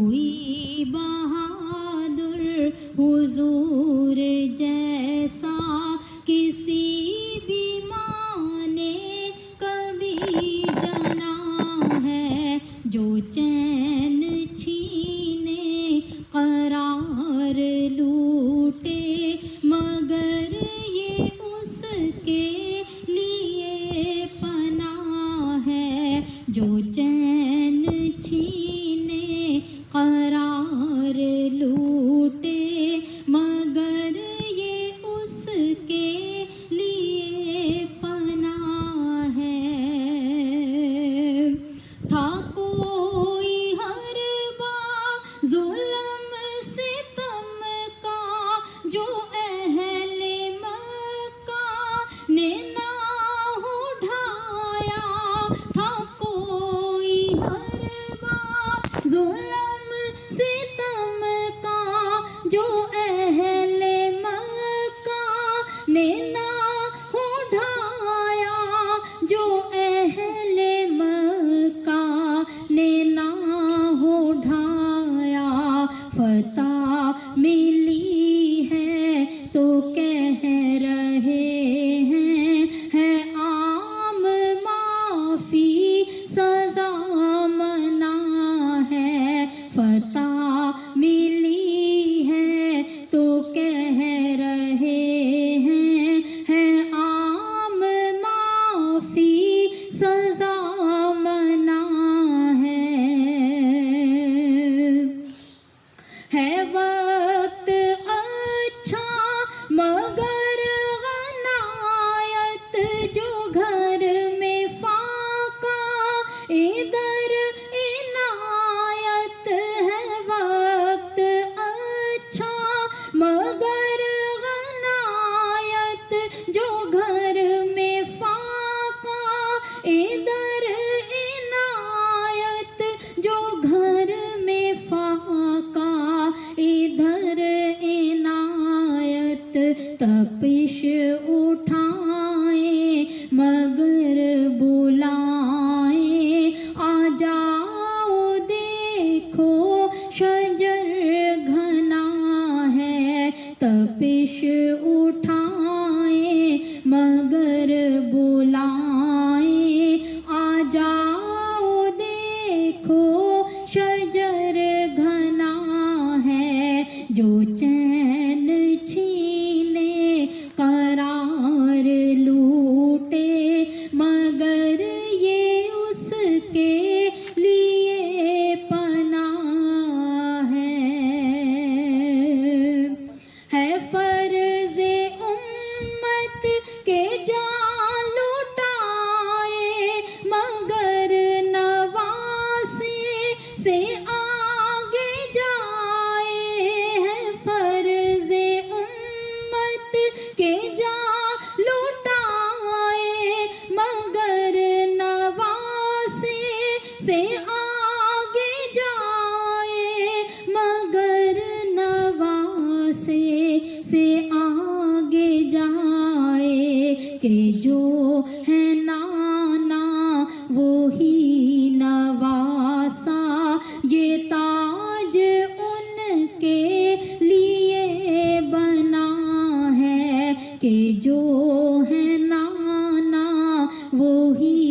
कोई बहादुर हुजूर जैसा किसी भी माँ ने कभी जाना है। जो चैन छीने करार लूटे मगर ये उसके लिए पनाह है। जो चैन छीने करार लूटे मगर ये उसके लिए पनाह है। था कोई हर बार जुल्म सितम का जो अहले मक्का ने ना उठाया। था कोई हर बार जुल्म सितम का जो अहले मक्का ने ना उठाया। जो अहले मक्का ने ना उठाया। फतह मिली है तो कह रहे हैं है आम माफी सजा मना है। फतह मिली है तो कह रहे हैं है आम माफी सजा मना है वक्त अच्छा मगर गनायत जो घर में फाका इधर इनायत है। वक्त अच्छा मगर गनायत जो घर में फाका इधर इनायत जो घर में फाका इधर इनायत। तपिश उठाए मगर बुलाए आ जाओ देखो शजर घना है। तपिश उठाए मगर बुलाए आ जाओ देखो शजर घना है। जो चैन छीने करार लूटे मगर ये उसके लिए पनाह है फर्ज़े उम्मत के जान लुटाए मगर नवासे से आगे जाए। है फर्ज़े उम्मत के जान लुटाए मगर नवासे से आगे जाए। मगर नवासे से आगे जाए कि जो है नाना वो ही नवासा। ये ताज उनके लिए बना है कि जो है नाना वो ही